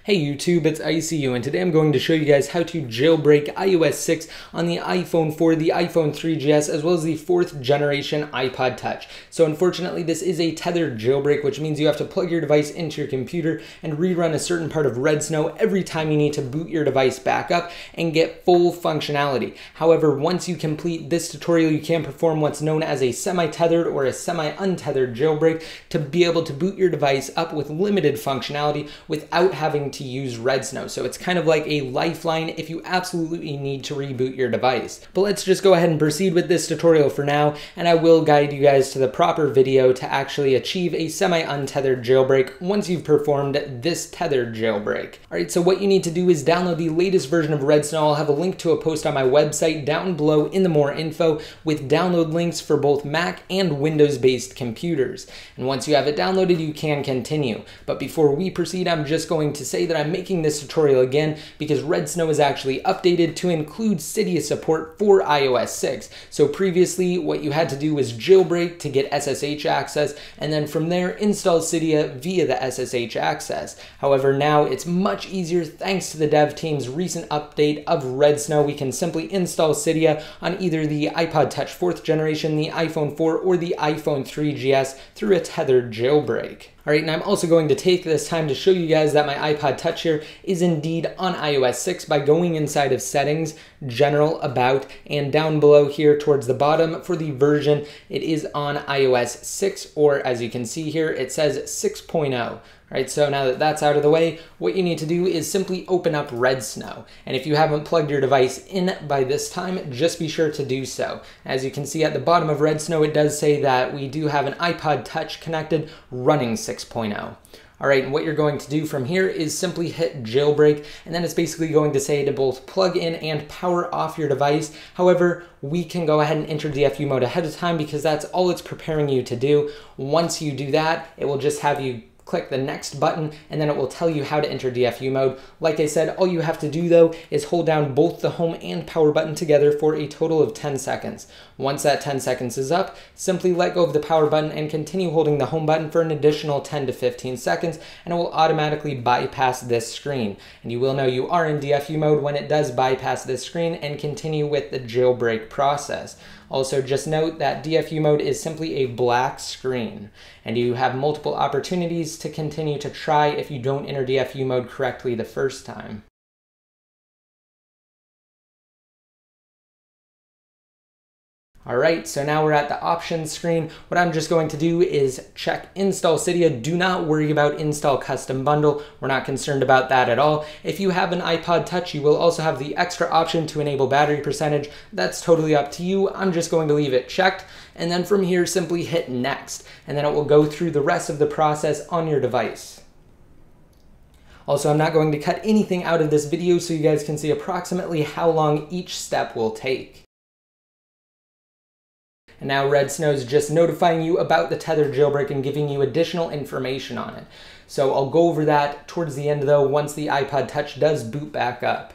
Hey YouTube, it's ICU, and today I'm going to show you guys how to jailbreak iOS 6 on the iPhone 4, the iPhone 3GS, as well as the 4th generation iPod Touch. So unfortunately, this is a tethered jailbreak, which means you have to plug your device into your computer and rerun a certain part of Red Snow every time you need to boot your device back up and get full functionality. However, once you complete this tutorial, you can perform what's known as a semi-tethered or a semi-untethered jailbreak to be able to boot your device up with limited functionality without having to use Red Snow. So it's kind of like a lifeline if you absolutely need to reboot your device. But let's just go ahead and proceed with this tutorial for now, and I will guide you guys to the proper video to actually achieve a semi-untethered jailbreak once you've performed this tethered jailbreak. Alright, so what you need to do is download the latest version of Red Snow. I'll have a link to a post on my website down below in the more info with download links for both Mac and Windows-based computers. And once you have it downloaded, you can continue. But before we proceed, I'm just going to say that I'm making this tutorial again because Red Snow is actually updated to include Cydia support for iOS 6. So previously, what you had to do was jailbreak to get SSH access, and then from there install Cydia via the SSH access. However, now it's much easier thanks to the dev team's recent update of Red Snow. We can simply install Cydia on either the iPod Touch 4th generation, the iPhone 4, or the iPhone 3GS through a tethered jailbreak. Alright, and I'm also going to take this time to show you guys that my iPod Touch here is indeed on iOS 6 by going inside of Settings, General, About, and down below here towards the bottom for the version, it is on iOS 6, or as you can see here, it says 6.0. Alright, so now that that's out of the way, what you need to do is simply open up Red Snow. And if you haven't plugged your device in by this time, just be sure to do so. As you can see at the bottom of Red Snow, it does say that we do have an iPod Touch connected running 6.0. Alright, and what you're going to do from here is simply hit jailbreak, and then it's basically going to say to both plug in and power off your device. However, we can go ahead and enter DFU mode ahead of time because that's all it's preparing you to do. Once you do that, it will just have you click the next button, and then it will tell you how to enter DFU mode. Like I said, all you have to do though is hold down both the home and power button together for a total of 10 seconds. Once that 10 seconds is up, simply let go of the power button and continue holding the home button for an additional 10 to 15 seconds, and it will automatically bypass this screen. And you will know you are in DFU mode when it does bypass this screen and continue with the jailbreak process. Also, just note that DFU mode is simply a black screen, and you have multiple opportunities to continue to try if you don't enter DFU mode correctly the first time. Alright, so now we're at the options screen. What I'm just going to do is check install Cydia. Do not worry about install custom bundle. We're not concerned about that at all. If you have an iPod Touch, you will also have the extra option to enable battery percentage. That's totally up to you. I'm just going to leave it checked. And then from here, simply hit next. And then it will go through the rest of the process on your device. Also, I'm not going to cut anything out of this video so you guys can see approximately how long each step will take. And now Red Snow is just notifying you about the tethered jailbreak and giving you additional information on it. So I'll go over that towards the end though, once the iPod Touch does boot back up.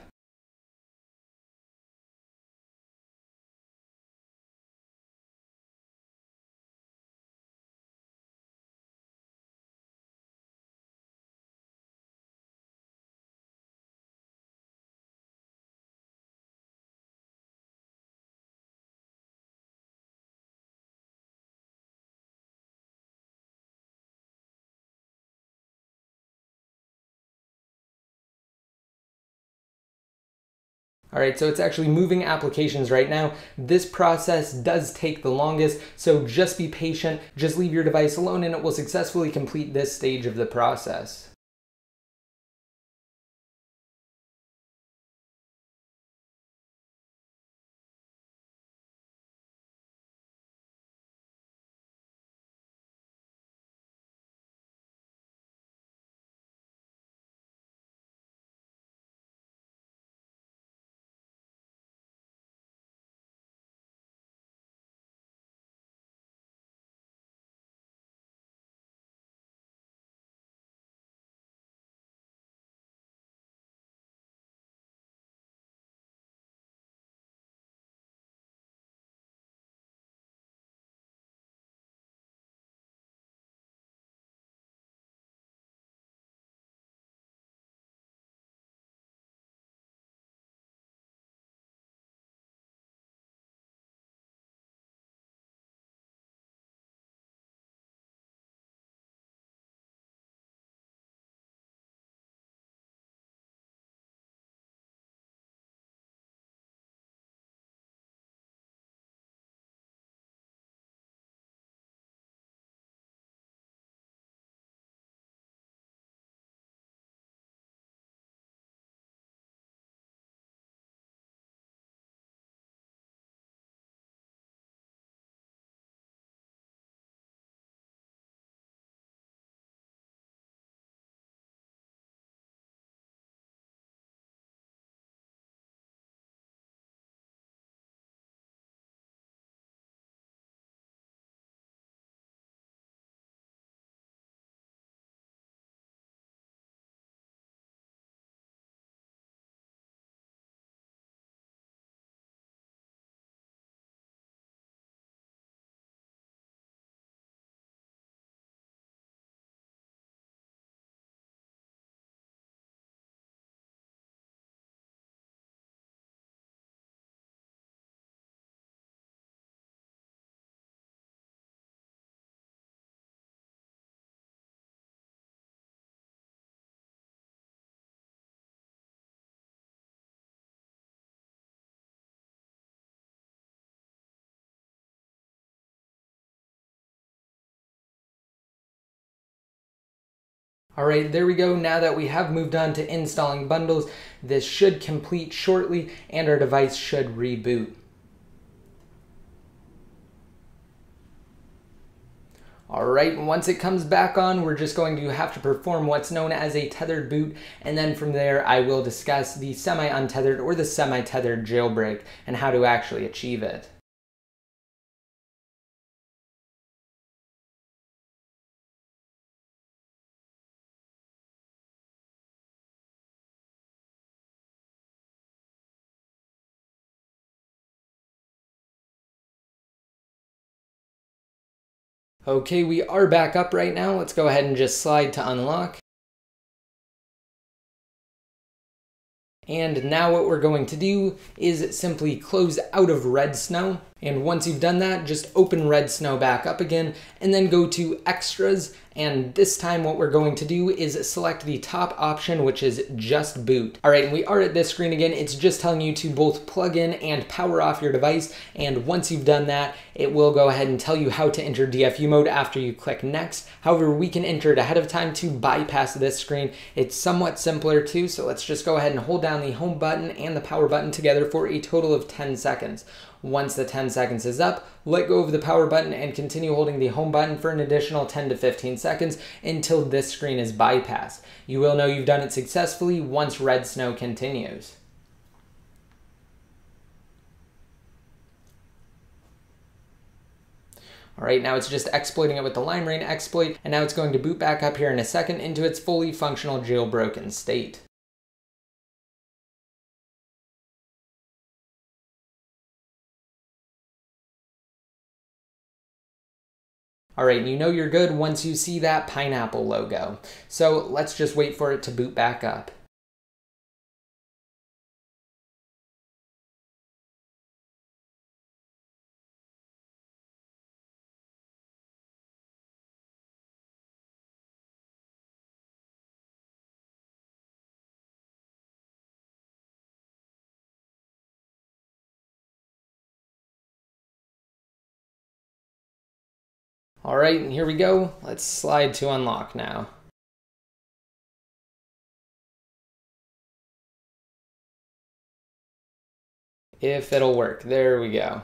Alright, so it's actually moving applications right now. This process does take the longest, so just be patient, just leave your device alone and it will successfully complete this stage of the process. All right, there we go. Now that we have moved on to installing bundles, this should complete shortly and our device should reboot. All right, once it comes back on, we're just going to have to perform what's known as a tethered boot, and then from there I will discuss the semi-untethered or the semi-tethered jailbreak and how to actually achieve it. Okay, we are back up right now. Let's go ahead and just slide to unlock. And now what we're going to do is simply close out of Red Snow. And once you've done that, just open Red Snow back up again and then go to Extras. And this time what we're going to do is select the top option, which is just boot. All right, and we are at this screen again. It's just telling you to both plug in and power off your device. And once you've done that, it will go ahead and tell you how to enter DFU mode after you click next. However, we can enter it ahead of time to bypass this screen. It's somewhat simpler too, so let's just go ahead and hold down the home button and the power button together for a total of 10 seconds. Once the 10 seconds is up, let go of the power button and continue holding the home button for an additional 10 to 15 seconds until this screen is bypassed. You will know you've done it successfully once Red Snow continues. All right, now it's just exploiting it with the Lime Rain exploit, and now it's going to boot back up here in a second into its fully functional jailbroken state. All right, you know you're good once you see that pineapple logo. So let's just wait for it to boot back up. All right, and here we go. Let's slide to unlock now. If it'll work, there we go.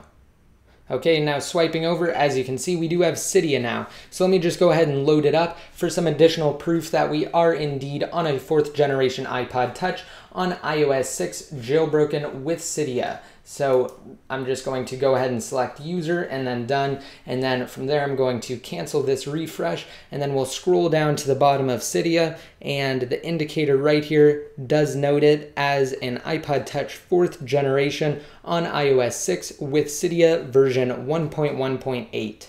Okay, now swiping over, as you can see, we do have Cydia now. So let me just go ahead and load it up for some additional proof that we are indeed on a 4th generation iPod Touch on iOS 6 jailbroken with Cydia. So I'm just going to go ahead and select user and then done. And then from there, I'm going to cancel this refresh and then we'll scroll down to the bottom of Cydia, and the indicator right here does note it as an iPod Touch 4th generation on iOS 6 with Cydia version 1.1.8.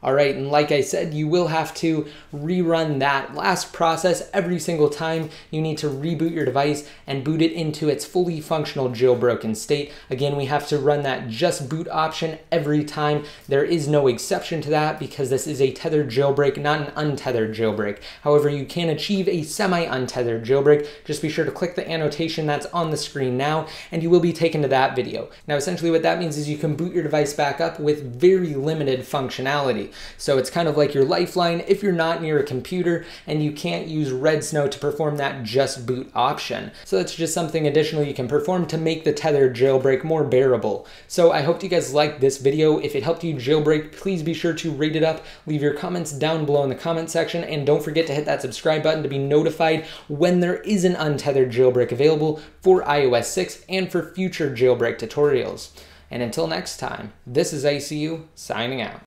All right, and like I said, you will have to rerun that last process every single time you need to reboot your device and boot it into its fully functional jailbroken state. Again, we have to run that just boot option every time. There is no exception to that because this is a tethered jailbreak, not an untethered jailbreak. However, you can achieve a semi-untethered jailbreak. Just be sure to click the annotation that's on the screen now, and you will be taken to that video. Now, essentially what that means is you can boot your device back up with very limited functionality. So it's kind of like your lifeline if you're not near a computer and you can't use Red Snow to perform that just boot option. So that's just something additional you can perform to make the tethered jailbreak more bearable. So I hope you guys liked this video. If it helped you jailbreak, please be sure to rate it up, leave your comments down below in the comment section, and don't forget to hit that subscribe button to be notified when there is an untethered jailbreak available for iOS 6 and for future jailbreak tutorials. And until next time, this is ICU signing out.